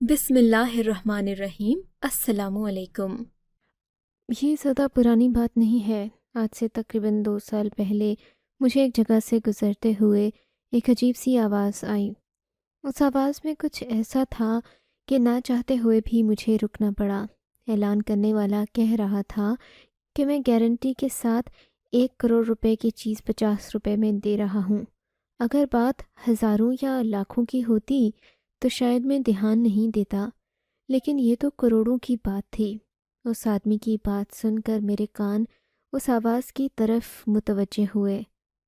بسم اللہ الرحمن الرحیم۔ السلام علیکم۔ یہ زیادہ پرانی بات نہیں ہے۔ آج سے تقریباً 2 سال پہلے مجھے ایک جگہ سے گزرتے ہوئے ایک عجیب سی آواز آئی۔ اس آواز میں کچھ ایسا تھا کہ نہ چاہتے ہوئے بھی مجھے رکنا پڑا۔ اعلان کرنے والا کہہ رہا تھا کہ میں گارنٹی کے ساتھ 1 کروڑ روپے کی چیز 50 روپے میں دے رہا ہوں۔ اگر بات ہزاروں یا لاکھوں کی ہوتی تو شاید میں دھیان نہیں دیتا، لیکن یہ تو کروڑوں کی بات تھی۔ اس آدمی کی بات سن کر میرے کان اس آواز کی طرف متوجہ ہوئے۔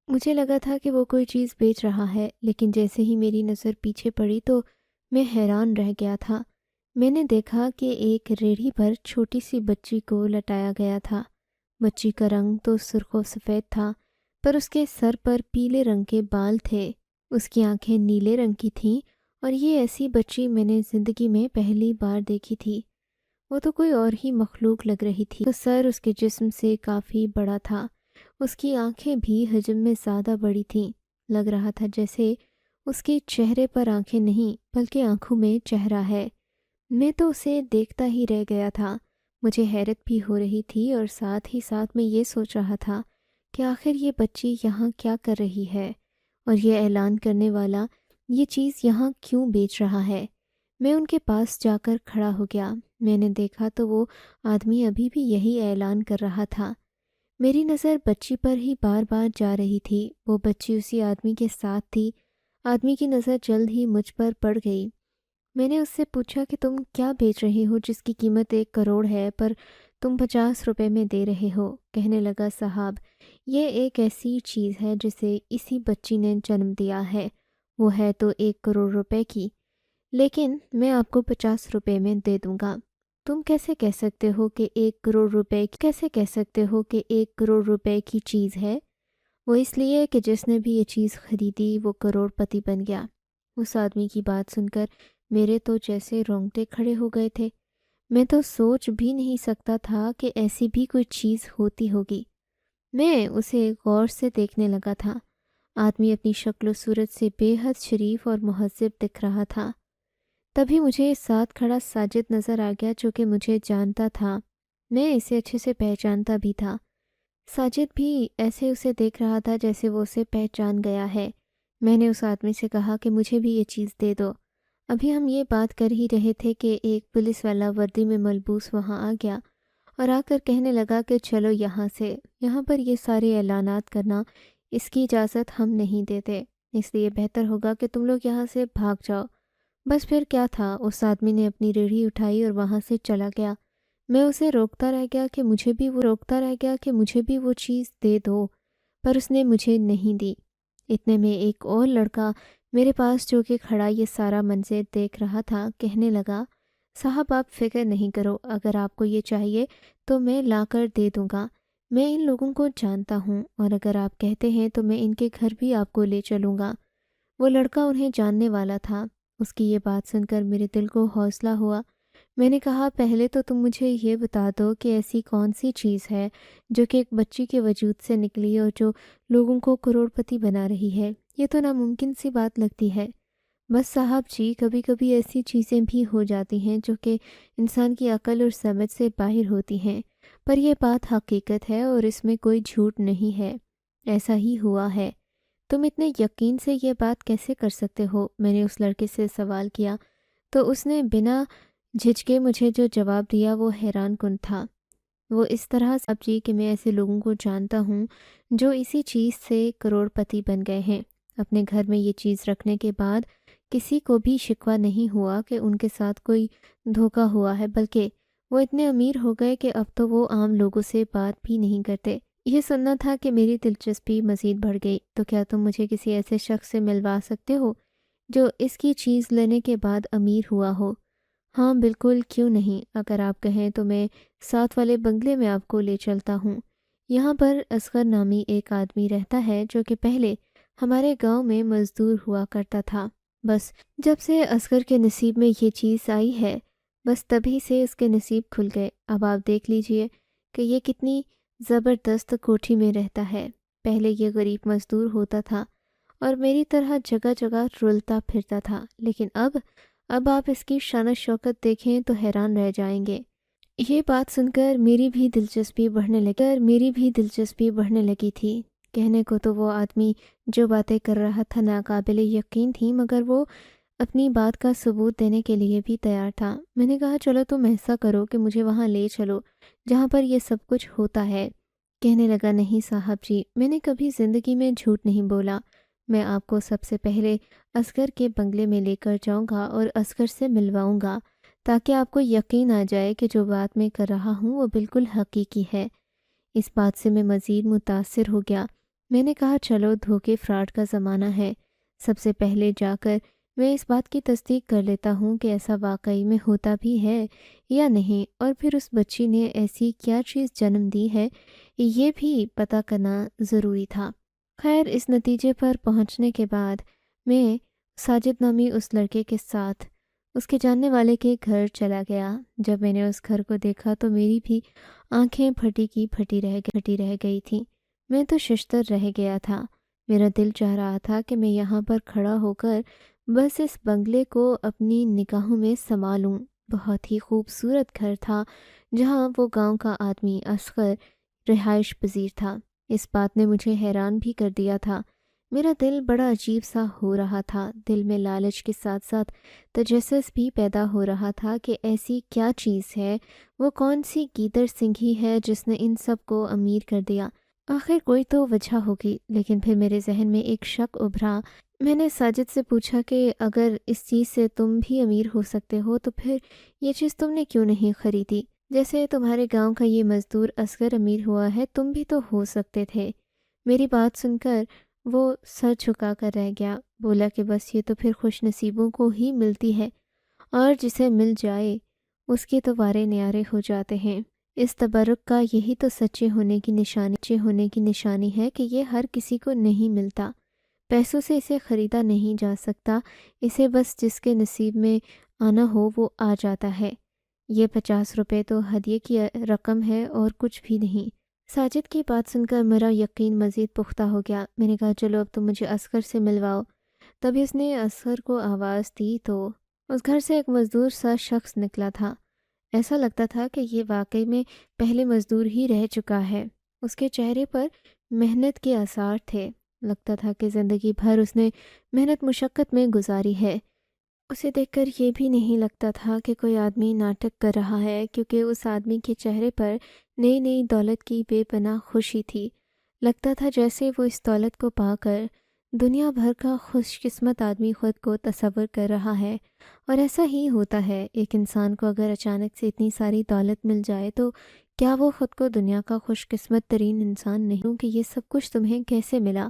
مجھے لگا تھا کہ وہ کوئی چیز بیچ رہا ہے، لیکن جیسے ہی میری نظر پیچھے پڑی تو میں حیران رہ گیا تھا۔ میں نے دیکھا کہ ایک ریڑھی پر چھوٹی سی بچی کو لٹایا گیا تھا۔ بچی کا رنگ تو سرخ و سفید تھا، پر اس کے سر پر پیلے رنگ کے بال تھے۔ اس کی آنکھیں نیلے رنگ کی تھیں، اور یہ ایسی بچی میں نے زندگی میں پہلی بار دیکھی تھی۔ وہ تو کوئی اور ہی مخلوق لگ رہی تھی۔ تو سر اس کے جسم سے کافی بڑا تھا۔ اس کی آنکھیں بھی حجم میں زیادہ بڑی تھیں۔ لگ رہا تھا جیسے اس کے چہرے پر آنکھیں نہیں بلکہ آنکھوں میں چہرہ ہے۔ میں تو اسے دیکھتا ہی رہ گیا تھا۔ مجھے حیرت بھی ہو رہی تھی، اور ساتھ ہی ساتھ میں یہ سوچ رہا تھا کہ آخر یہ بچی یہاں کیا کر رہی ہے، اور یہ اعلان کرنے والا یہ چیز یہاں کیوں بیچ رہا ہے۔ میں ان کے پاس جا کر کھڑا ہو گیا۔ میں نے دیکھا تو وہ آدمی ابھی بھی یہی اعلان کر رہا تھا۔ میری نظر بچی پر ہی بار بار جا رہی تھی۔ وہ بچی اسی آدمی کے ساتھ تھی۔ آدمی کی نظر جلد ہی مجھ پر پڑ گئی۔ میں نے اس سے پوچھا کہ تم کیا بیچ رہے ہو جس کی قیمت 1 کروڑ ہے، پر تم 50 روپے میں دے رہے ہو؟ کہنے لگا، صاحب، یہ ایک ایسی چیز ہے جسے اسی بچی نے جنم دیا ہے۔ وہ ہے تو 1 کروڑ روپے کی، لیکن میں آپ کو 50 روپے میں دے دوں گا۔ تم کیسے کہہ سکتے ہو کہ 1 کروڑ روپے کی چیز ہے؟ وہ اس لیے کہ جس نے بھی یہ چیز خریدی وہ کروڑ پتی بن گیا۔ اس آدمی کی بات سن کر میرے تو جیسے رونگٹے کھڑے ہو گئے تھے۔ میں تو سوچ بھی نہیں سکتا تھا کہ ایسی بھی کوئی چیز ہوتی ہوگی۔ میں اسے غور سے دیکھنے لگا تھا۔ آدمی اپنی شکل و صورت سے بے حد شریف اور مہذب دکھ رہا تھا۔ تبھی مجھے ساتھ کھڑا ساجد نظر آ گیا، جو کہ مجھے جانتا تھا۔ میں اسے اچھے سے پہچانتا بھی تھا۔ ساجد بھی ایسے اسے دیکھ رہا تھا جیسے وہ اسے پہچان گیا ہے۔ میں نے اس آدمی سے کہا کہ مجھے بھی یہ چیز دے دو۔ ابھی ہم یہ بات کر ہی رہے تھے کہ ایک پولیس والا وردی میں ملبوس وہاں آ گیا اور آ کر کہنے لگا کہ چلو یہاں سے، یہاں پر یہ سارے اعلانات کرنا، اس کی اجازت ہم نہیں دیتے، اس لیے بہتر ہوگا کہ تم لوگ یہاں سے بھاگ جاؤ۔ بس پھر کیا تھا، اس آدمی نے اپنی ریڑھی اٹھائی اور وہاں سے چلا گیا۔ میں اسے روکتا رہ گیا کہ مجھے بھی وہ چیز دے دو، پر اس نے مجھے نہیں دی۔ اتنے میں ایک اور لڑکا میرے پاس جو کہ کھڑا یہ سارا منظر دیکھ رہا تھا کہنے لگا، صاحب آپ فکر نہیں کرو، اگر آپ کو یہ چاہیے تو میں لا کر دے دوں گا۔ میں ان لوگوں کو جانتا ہوں، اور اگر آپ کہتے ہیں تو میں ان کے گھر بھی آپ کو لے چلوں گا۔ وہ لڑکا انہیں جاننے والا تھا۔ اس کی یہ بات سن کر میرے دل کو حوصلہ ہوا۔ میں نے کہا، پہلے تو تم مجھے یہ بتا دو کہ ایسی کون سی چیز ہے جو کہ ایک بچی کے وجود سے نکلی اور جو لوگوں کو کروڑ پتی بنا رہی ہے؟ یہ تو ناممکن سی بات لگتی ہے۔ بس صاحب جی، کبھی کبھی ایسی چیزیں بھی ہو جاتی ہیں جو کہ انسان کی عقل اور سمجھ سے باہر ہوتی ہیں، پر یہ بات حقیقت ہے اور اس میں کوئی جھوٹ نہیں ہے۔ ایسا ہی ہوا ہے۔ تم اتنے یقین سے یہ بات کیسے کر سکتے ہو؟ میں نے اس لڑکے سے سوال کیا، تو اس نے بنا جھجکے مجھے جو جواب دیا وہ حیران کن تھا۔ وہ اس طرح صاحب جی کہ میں ایسے لوگوں کو جانتا ہوں جو اسی چیز سے کروڑ پتی بن گئے ہیں۔ اپنے گھر میں یہ چیز رکھنے کے بعد کسی کو بھی شکوہ نہیں ہوا کہ ان کے ساتھ کوئی دھوکہ ہوا ہے، بلکہ وہ اتنے امیر ہو گئے کہ اب تو وہ عام لوگوں سے بات بھی نہیں کرتے۔ یہ سننا تھا کہ میری دلچسپی مزید بڑھ گئی۔ تو کیا تم مجھے کسی ایسے شخص سے ملوا سکتے ہو جو اس کی چیز لینے کے بعد امیر ہوا ہو؟ ہاں بالکل، کیوں نہیں؟ اگر آپ کہیں تو میں ساتھ والے بنگلے میں آپ کو لے چلتا ہوں۔ یہاں پر اصغر نامی ایک آدمی رہتا ہے جو کہ پہلے ہمارے گاؤں میں مزدور ہوا کرتا تھا۔ بس جب سے اصغر کے نصیب میں یہ چیز آئی ہے، بس تبھی سے اس کے نصیب کھل گئے۔ اب آپ دیکھ لیجئے کہ یہ کتنی زبردست کوٹھی میں رہتا ہے۔ پہلے یہ غریب مزدور ہوتا تھا اور میری طرح جگہ جگہ رلتا پھرتا تھا، لیکن اب اب آپ اس کی شان و شوکت دیکھیں تو حیران رہ جائیں گے۔ یہ بات سن کر میری بھی دلچسپی بڑھنے لگی تھی۔ کہنے کو تو وہ آدمی جو باتیں کر رہا تھا ناقابل یقین تھی، مگر وہ اپنی بات کا ثبوت دینے کے لیے بھی تیار تھا۔ میں نے کہا چلو تم ایسا کرو کہ مجھے وہاں لے چلو جہاں پر یہ سب کچھ ہوتا ہے۔ کہنے لگا نہیں صاحب جی، میں نے کبھی زندگی میں جھوٹ نہیں بولا۔ میں آپ کو سب سے پہلے اصغر کے بنگلے میں لے کر جاؤں گا اور اصغر سے ملواؤں گا، تاکہ آپ کو یقین آ جائے کہ جو بات میں کر رہا ہوں وہ بالکل حقیقی ہے۔ اس بات سے میں مزید متاثر ہو گیا۔ میں نے کہا چلو، دھوکے فراڈ کا زمانہ ہے، سب سے پہلے جا کر میں اس بات کی تصدیق کر لیتا ہوں کہ ایسا واقعی میں ہوتا بھی ہے یا نہیں، اور پھر اس بچی نے ایسی کیا چیز جنم دی ہے یہ بھی پتہ کرنا ضروری تھا۔ خیر، اس نتیجے پر پہنچنے کے بعد میں ساجد نامی اس لڑکے کے ساتھ اس کے جاننے والے کے گھر چلا گیا۔ جب میں نے اس گھر کو دیکھا تو میری بھی آنکھیں پھٹی کی پھٹی رہ گئی تھیں۔ میں تو ششدر رہ گیا تھا۔ میرا دل چاہ رہا تھا کہ میں یہاں پر کھڑا ہو کر بس اس بنگلے کو اپنی نگاہوں میں سما لوں۔ بہت ہی خوبصورت گھر تھا جہاں وہ گاؤں کا آدمی اصغر رہائش پذیر تھا۔ اس بات نے مجھے حیران بھی کر دیا تھا۔ میرا دل بڑا عجیب سا ہو رہا تھا۔ دل میں لالچ کے ساتھ ساتھ تجسس بھی پیدا ہو رہا تھا کہ ایسی کیا چیز ہے، وہ کون سی گیدڑ سنگھی ہے جس نے ان سب کو امیر کر دیا۔ آخر کوئی تو وجہ ہوگی، لیکن پھر میرے ذہن میں ایک شک ابھرا۔ میں نے ساجد سے پوچھا کہ اگر اس چیز سے تم بھی امیر ہو سکتے ہو تو پھر یہ چیز تم نے کیوں نہیں خریدی؟ جیسے تمہارے گاؤں کا یہ مزدور اصغر امیر ہوا ہے، تم بھی تو ہو سکتے تھے۔ میری بات سن کر وہ سر جھکا کر رہ گیا۔ بولا کہ بس یہ تو پھر خوش نصیبوں کو ہی ملتی ہے، اور جسے مل جائے اس کے تو وارے نیارے ہو جاتے ہیں۔ اس تبرک کا یہی تو سچے ہونے کی نشانی ہے کہ یہ ہر کسی کو نہیں ملتا۔ پیسوں سے اسے خریدا نہیں جا سکتا، اسے بس جس کے نصیب میں آنا ہو وہ آ جاتا ہے۔ یہ 50 روپے تو ہدیے کی رقم ہے اور کچھ بھی نہیں۔ ساجد کی بات سن کر میرا یقین مزید پختہ ہو گیا۔ میں نے کہا چلو اب تم مجھے اصغر سے ملواؤ۔ تبھی اس نے اصغر کو آواز دی تو اس گھر سے ایک مزدور سا شخص نکلا تھا۔ ایسا لگتا تھا کہ یہ واقعی میں پہلے مزدور ہی رہ چکا ہے۔ اس کے چہرے پر محنت کے آثار تھے۔ لگتا تھا کہ زندگی بھر اس نے محنت مشقت میں گزاری ہے۔ اسے دیکھ کر یہ بھی نہیں لگتا تھا کہ کوئی آدمی ناٹک کر رہا ہے، کیونکہ اس آدمی کے چہرے پر نئی نئی دولت کی بے پناہ خوشی تھی۔ لگتا تھا جیسے وہ اس دولت کو پا کر دنیا بھر کا خوش قسمت آدمی خود کو تصور کر رہا ہے۔ اور ایسا ہی ہوتا ہے، ایک انسان کو اگر اچانک سے اتنی ساری دولت مل جائے تو کیا وہ خود کو دنیا کا خوش قسمت ترین انسان نہیں؟ کہ یہ سب کچھ تمہیں کیسے ملا؟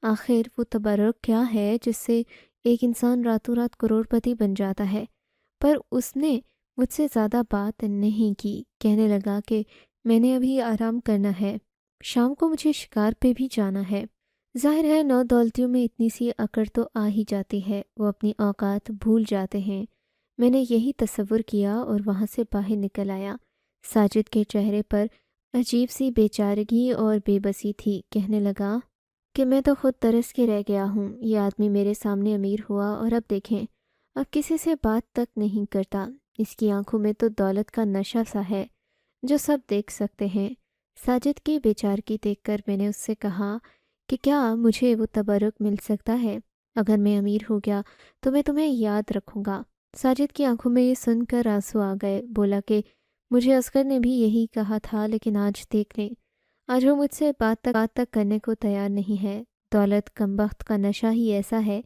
آخر وہ تبرک کیا ہے جس سے ایک انسان راتوں رات کروڑ پتی بن جاتا ہے؟ پر اس نے مجھ سے زیادہ بات نہیں کی۔ کہنے لگا کہ میں نے ابھی آرام کرنا ہے، شام کو مجھے شکار پہ بھی جانا ہے۔ ظاہر ہے نو دولتیوں میں اتنی سی اکڑ تو آ ہی جاتی ہے، وہ اپنی اوقات بھول جاتے ہیں۔ میں نے یہی تصور کیا اور وہاں سے باہر نکل آیا۔ ساجد کے چہرے پر عجیب سی بے چارگی اور بے بسی تھی۔ کہنے لگا کہ میں تو خود ترس کے رہ گیا ہوں۔ یہ آدمی میرے سامنے امیر ہوا اور اب دیکھیں، اب کسی سے بات تک نہیں کرتا۔ اس کی آنکھوں میں تو دولت کا نشہ سا ہے جو سب دیکھ سکتے ہیں۔ ساجد کی بے چارگی دیکھ کر میں نے اس سے کہا کہ کیا مجھے وہ تبرک مل سکتا ہے؟ اگر میں امیر ہو گیا تو میں تمہیں یاد رکھوں گا۔ ساجد کی آنکھوں میں یہ سن کر آنسو آ گئے۔ بولا کہ مجھے اصغر نے بھی یہی کہا تھا، لیکن آج دیکھ لیں، آج وہ مجھ سے بات تک کرنے کو تیار نہیں ہے۔ دولت کمبخت کا نشہ ہی ایسا ہے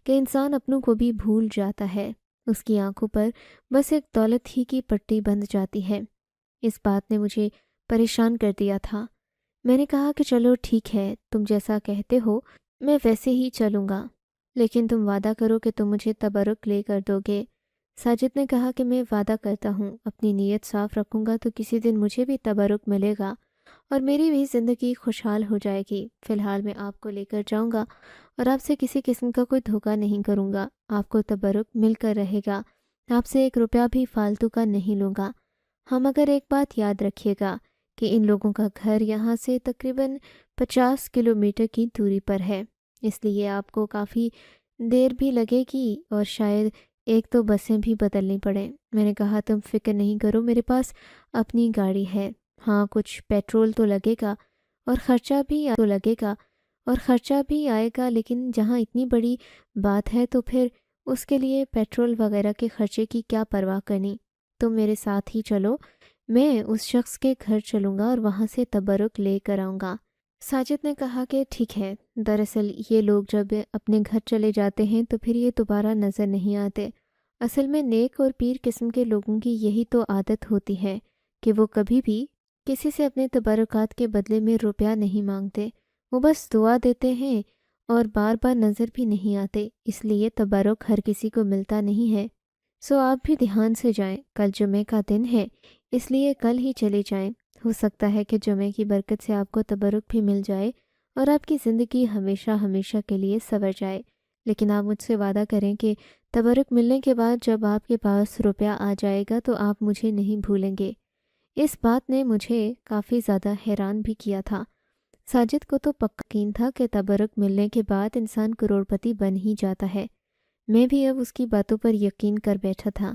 کہ انسان اپنوں کو بھی بھول جاتا ہے۔ اس کی آنکھوں پر بس ایک دولت ہی کی پٹی بندھ جاتی ہے۔ اس بات نے مجھے پریشان کر دیا تھا۔ میں نے کہا کہ چلو ٹھیک ہے، تم جیسا کہتے ہو میں ویسے ہی چلوں گا، لیکن تم وعدہ کرو کہ تم مجھے تبرک لے کر دو گے۔ ساجد نے کہا کہ میں وعدہ کرتا ہوں، اپنی نیت صاف رکھوں گا تو کسی دن مجھے بھی تبرک ملے گا اور میری بھی زندگی خوشحال ہو جائے گی۔ فی الحال میں آپ کو لے کر جاؤں گا اور آپ سے کسی قسم کا کوئی دھوکہ نہیں کروں گا۔ آپ کو تبرک مل کر رہے گا، آپ سے 1 روپیہ بھی فالتو کا نہیں لوں گا۔ ہاں مگر ایک بات یاد رکھیے گا کہ ان لوگوں کا گھر یہاں سے تقریباً 50 کلومیٹر کی دوری پر ہے، اس لیے آپ کو کافی دیر بھی لگے گی اور شاید ایک تو بسیں بھی بدلنی پڑیں۔ میں نے کہا تم فکر نہیں کرو، میرے پاس اپنی گاڑی ہے۔ ہاں کچھ پیٹرول تو لگے گا اور خرچہ بھی آئے گا، لیکن جہاں اتنی بڑی بات ہے تو پھر اس کے لیے پیٹرول وغیرہ کے خرچے کی کیا پرواہ کرنی۔ تم میرے ساتھ ہی چلو، میں اس شخص کے گھر چلوں گا اور وہاں سے تبرک لے کر آؤں گا۔ ساجد نے کہا کہ ٹھیک ہے، دراصل یہ لوگ جب اپنے گھر چلے جاتے ہیں تو پھر یہ دوبارہ نظر نہیں آتے۔ اصل میں نیک اور پیر قسم کے لوگوں کی یہی تو عادت ہوتی ہے کہ وہ کبھی بھی کسی سے اپنے تبرکات کے بدلے میں روپیہ نہیں مانگتے، وہ بس دعا دیتے ہیں اور بار بار نظر بھی نہیں آتے، اس لیے تبرک ہر کسی کو ملتا نہیں ہے۔ سو آپ بھی دھیان سے جائیں، کل جمعہ کا دن ہے، اس لیے کل ہی چلے جائیں۔ ہو سکتا ہے کہ جمعے کی برکت سے آپ کو تبرک بھی مل جائے اور آپ کی زندگی ہمیشہ ہمیشہ کے لیے سنور جائے۔ لیکن آپ مجھ سے وعدہ کریں کہ تبرک ملنے کے بعد جب آپ کے پاس روپیہ آ جائے گا تو آپ مجھے نہیں بھولیں گے۔ اس بات نے مجھے کافی زیادہ حیران بھی کیا تھا۔ ساجد کو تو پکا یقین تھا کہ تبرک ملنے کے بعد انسان کروڑپتی بن ہی جاتا ہے۔ میں بھی اب اس کی باتوں پر یقین کر بیٹھا تھا۔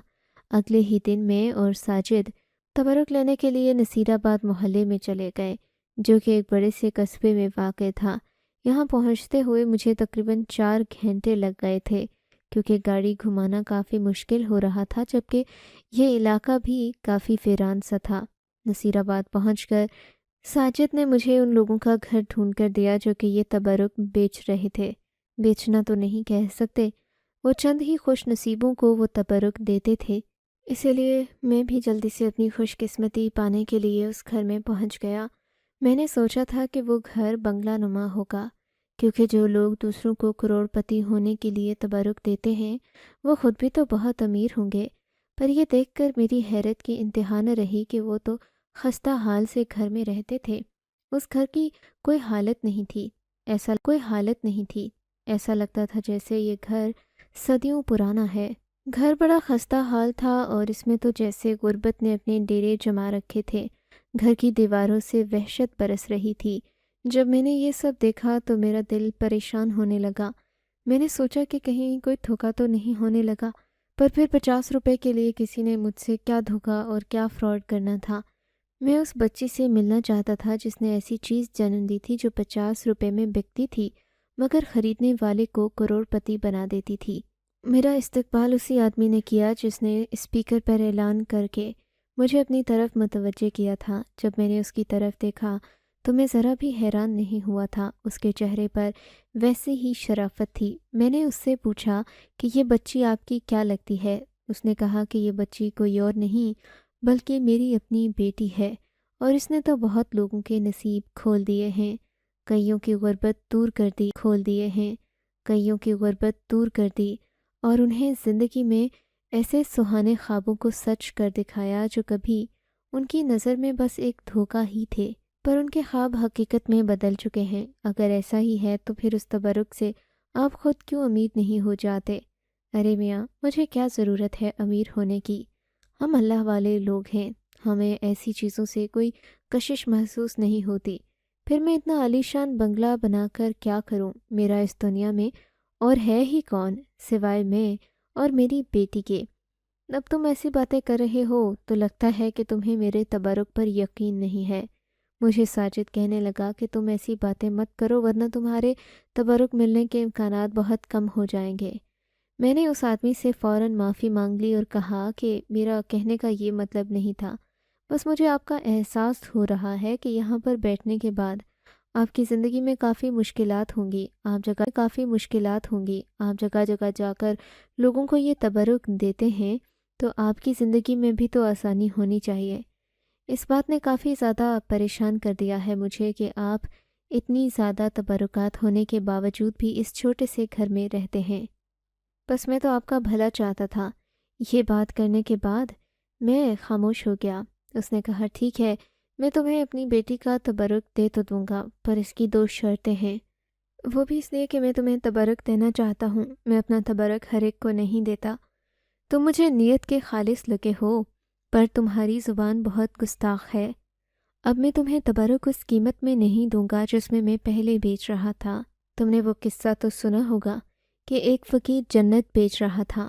اگلے ہی دن میں اور ساجد تبرک لینے کے لیے نصیر آباد محلے میں چلے گئے، جو کہ ایک بڑے سے قصبے میں واقع تھا۔ یہاں پہنچتے ہوئے مجھے تقریباً 4 گھنٹے لگ گئے تھے، کیونکہ گاڑی گھمانا کافی مشکل ہو رہا تھا، جبکہ یہ علاقہ بھی کافی ویران سا تھا۔ نصیر آباد پہنچ کر ساجد نے مجھے ان لوگوں کا گھر ڈھونڈ کر دیا جو کہ یہ تبرک بیچ رہے تھے۔ بیچنا تو نہیں کہہ سکتے، وہ چند ہی خوش نصیبوں کو وہ تبرک دیتے تھے، اسی لیے میں بھی جلدی سے اپنی خوش قسمتی پانے کے لیے اس گھر میں پہنچ گیا۔ میں نے سوچا تھا کہ وہ گھر بنگلہ نما ہوگا، کیونکہ جو لوگ دوسروں کو کروڑپتی ہونے کے لیے تبرک دیتے ہیں وہ خود بھی تو بہت امیر ہوں گے، پر یہ دیکھ کر میری حیرت کی انتہا نہ رہی کہ وہ تو خستہ حال سے گھر میں رہتے تھے۔ اس گھر کی کوئی حالت نہیں تھی، ایسا لگتا تھا جیسے یہ گھر صدیوں پرانا ہے۔ گھر بڑا خستہ حال تھا اور اس میں تو جیسے غربت نے اپنے ڈیرے جما رکھے تھے۔ گھر کی دیواروں سے وحشت برس رہی تھی۔ جب میں نے یہ سب دیکھا تو میرا دل پریشان ہونے لگا۔ میں نے سوچا کہ کہیں کوئی دھوکہ تو نہیں ہونے لگا، پر پھر 50 روپے کے لیے کسی نے مجھ سے کیا دھوکہ اور کیا فراڈ کرنا تھا۔ میں اس بچی سے ملنا چاہتا تھا جس نے ایسی چیز جنم دی تھی جو 50 روپے میں بکتی تھی مگر خریدنے والے کو کروڑپتی بنا دیتی تھی۔ میرا استقبال اسی آدمی نے کیا جس نے اسپیکر پر اعلان کر کے مجھے اپنی طرف متوجہ کیا تھا۔ جب میں نے اس کی طرف دیکھا تو میں ذرا بھی حیران نہیں ہوا تھا، اس کے چہرے پر ویسی ہی شرافت تھی۔ میں نے اس سے پوچھا کہ یہ بچی آپ کی کیا لگتی ہے؟ اس نے کہا کہ یہ بچی کوئی اور نہیں بلکہ میری اپنی بیٹی ہے، اور اس نے تو بہت لوگوں کے نصیب کھول دیے ہیں، کئیوں کی غربت دور کر دی اور انہیں زندگی میں ایسے سہانے خوابوں کو سچ کر دکھایا جو کبھی ان کی نظر میں بس ایک دھوکہ ہی تھے، پر ان کے خواب حقیقت میں بدل چکے ہیں۔ اگر ایسا ہی ہے تو پھر اس تبرک سے آپ خود کیوں امیر نہیں ہو جاتے؟ ارے میاں، مجھے کیا ضرورت ہے امیر ہونے کی؟ ہم اللہ والے لوگ ہیں، ہمیں ایسی چیزوں سے کوئی کشش محسوس نہیں ہوتی۔ پھر میں اتنا عالیشان بنگلہ بنا کر کیا کروں؟ میرا اس دنیا میں اور ہے ہی کون سوائے میں اور میری بیٹی کے؟ اب تم ایسی باتیں کر رہے ہو تو لگتا ہے کہ تمہیں میرے تبرک پر یقین نہیں ہے۔ مجھے ساجد کہنے لگا کہ تم ایسی باتیں مت کرو ورنہ تمہارے تبرک ملنے کے امکانات بہت کم ہو جائیں گے۔ میں نے اس آدمی سے فوراً معافی مانگ لی اور کہا کہ میرا کہنے کا یہ مطلب نہیں تھا، بس مجھے آپ کا احساس ہو رہا ہے کہ یہاں پر بیٹھنے کے بعد آپ کی زندگی میں کافی مشکلات ہوں گی، آپ جگہ جگہ جا کر لوگوں کو یہ تبرک دیتے ہیں تو آپ کی زندگی میں بھی تو آسانی ہونی چاہیے۔ اس بات نے کافی زیادہ پریشان کر دیا ہے مجھے کہ آپ اتنی زیادہ تبرکات ہونے کے باوجود بھی اس چھوٹے سے گھر میں رہتے ہیں۔ بس میں تو آپ کا بھلا چاہتا تھا۔ یہ بات کرنے کے بعد میں خاموش ہو گیا۔ اس نے کہا ٹھیک ہے، میں تمہیں اپنی بیٹی کا تبرک دے تو دوں گا، پر اس کی 2 شرطیں ہیں۔ وہ بھی اس لیے کہ میں تمہیں تبرک دینا چاہتا ہوں، میں اپنا تبرک ہر ایک کو نہیں دیتا۔ تم مجھے نیت کے خالص لگے ہو، پر تمہاری زبان بہت گستاخ ہے۔ اب میں تمہیں تبرک اس قیمت میں نہیں دوں گا جس میں پہلے بیچ رہا تھا۔ تم نے وہ قصہ تو سنا ہوگا کہ ایک فقیر جنت بیچ رہا تھا۔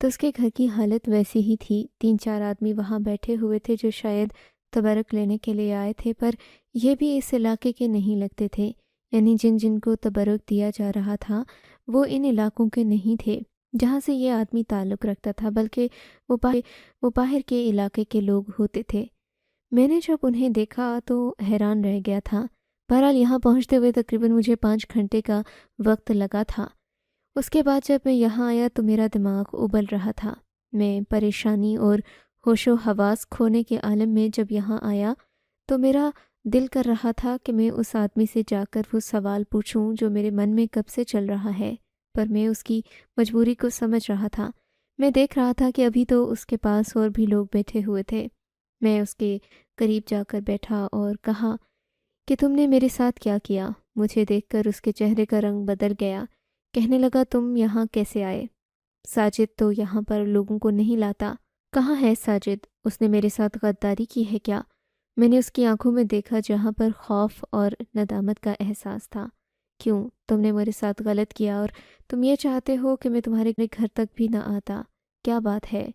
تو اس کے گھر کی حالت ویسی ہی تھی۔ 3-4 آدمی وہاں بیٹھے ہوئے تھے جو شاید تبرک لینے کے لیے آئے تھے، پر یہ بھی اس علاقے کے نہیں لگتے تھے، یعنی جن کو تبرک دیا جا رہا تھا وہ ان علاقوں کے نہیں تھے جہاں سے یہ آدمی تعلق رکھتا تھا، بلکہ وہ باہر کے علاقے کے لوگ ہوتے تھے۔ میں نے جب انہیں دیکھا تو حیران رہ گیا تھا۔ بہرحال یہاں پہنچتے ہوئے تقریباً مجھے 5 گھنٹے کا وقت لگا تھا۔ اس کے بعد جب میں یہاں آیا تو میرا دماغ ابل رہا تھا۔ میں پریشانی اور ہوش و حواس کھونے کے عالم میں جب یہاں آیا تو میرا دل کر رہا تھا کہ میں اس آدمی سے جا کر وہ سوال پوچھوں جو میرے من میں کب سے چل رہا ہے، پر میں اس کی مجبوری کو سمجھ رہا تھا۔ میں دیکھ رہا تھا کہ ابھی تو اس کے پاس اور بھی لوگ بیٹھے ہوئے تھے۔ میں اس کے قریب جا کر بیٹھا اور کہا کہ تم نے میرے ساتھ کیا کیا؟ مجھے دیکھ کر اس کے چہرے کا رنگ بدل گیا۔ کہنے لگا تم یہاں کیسے آئے؟ ساجد تو یہاں پر لوگوں کو نہیں لاتا۔ کہاں ہے ساجد؟ اس نے میرے ساتھ غداری کی ہے کیا؟ میں نے اس کی آنکھوں میں دیکھا جہاں پر خوف اور ندامت کا احساس تھا۔ کیوں؟ تم نے میرے ساتھ غلط کیا اور تم یہ چاہتے ہو کہ میں تمہارے گھر تک بھی نہ آتا۔ کیا بات ہے؟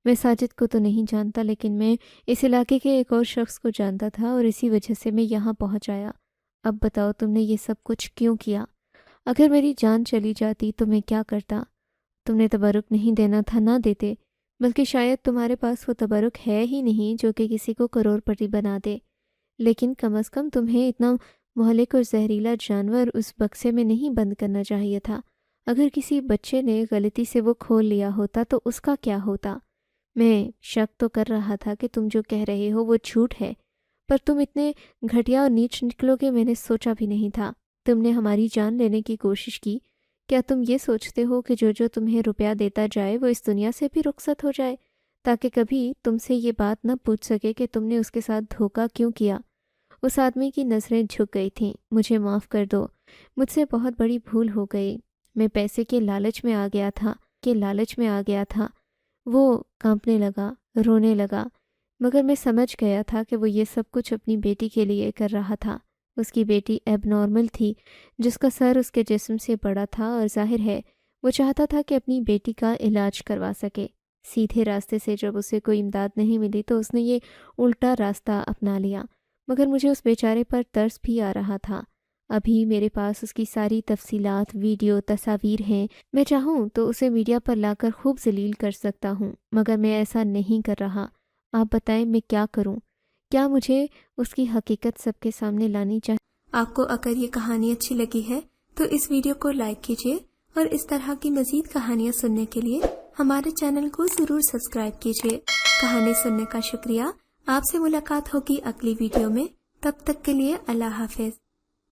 میں ساجد کو تو نہیں جانتا، لیکن میں اس علاقے کے ایک اور شخص کو جانتا تھا اور اسی وجہ سے میں یہاں پہنچ آیا۔ اب بتاؤ تم نے یہ سب کچھ کیوں کیا؟ اگر میری جان چلی جاتی تو میں کیا کرتا؟ تم نے تبرک نہیں دینا تھا، نہ دیتے، بلکہ شاید تمہارے پاس وہ تبرک ہے ہی نہیں جو کہ کسی کو کروڑ پتی بنا دے، لیکن کم از کم تمہیں اتنا مہلک اور زہریلا جانور اس بکسے میں نہیں بند کرنا چاہیے تھا۔ اگر کسی بچے نے غلطی سے وہ کھول لیا ہوتا تو اس کا کیا ہوتا؟ میں شک تو کر رہا تھا کہ تم جو کہہ رہے ہو وہ جھوٹ ہے، پر تم اتنے گھٹیا اور نیچ نکلو گے میں نے سوچا بھی نہیں تھا۔ تم نے ہماری جان لینے کی کوشش کی۔ کیا تم یہ سوچتے ہو کہ جو تمہیں روپیہ دیتا جائے وہ اس دنیا سے بھی رخصت ہو جائے، تاکہ کبھی تم سے یہ بات نہ پوچھ سکے کہ تم نے اس کے ساتھ دھوکہ کیوں کیا؟ اس آدمی کی نظریں جھک گئی تھیں۔ مجھے معاف کر دو، مجھ سے بہت بڑی بھول ہو گئی۔ میں پیسے کے لالچ میں آ گیا تھا۔ وہ کانپنے لگا، رونے لگا، مگر میں سمجھ گیا تھا کہ وہ یہ سب کچھ اپنی بیٹی کے لیے کر رہا تھا۔ اس کی بیٹی ایب نارمل تھی، جس کا سر اس کے جسم سے بڑا تھا، اور ظاہر ہے وہ چاہتا تھا کہ اپنی بیٹی کا علاج کروا سکے۔ سیدھے راستے سے جب اسے کوئی امداد نہیں ملی تو اس نے یہ الٹا راستہ اپنا لیا، مگر مجھے اس بیچارے پر ترس بھی آ رہا تھا۔ ابھی میرے پاس اس کی ساری تفصیلات، ویڈیو، تصاویر ہیں۔ میں چاہوں تو اسے میڈیا پر لا کر خوب ذلیل کر سکتا ہوں، مگر میں ایسا نہیں کر رہا۔ آپ بتائیں میں کیا کروں؟ کیا مجھے اس کی حقیقت سب کے سامنے لانی چاہیے؟ آپ کو اگر یہ کہانی اچھی لگی ہے تو اس ویڈیو کو لائک کیجیے، اور اس طرح کی مزید کہانیاں سننے کے لیے ہمارے چینل کو ضرور سبسکرائب کیجیے۔ کہانی سننے کا شکریہ۔ آپ سے ملاقات ہوگی اگلی ویڈیو میں، تب تک کے لیے اللہ حافظ۔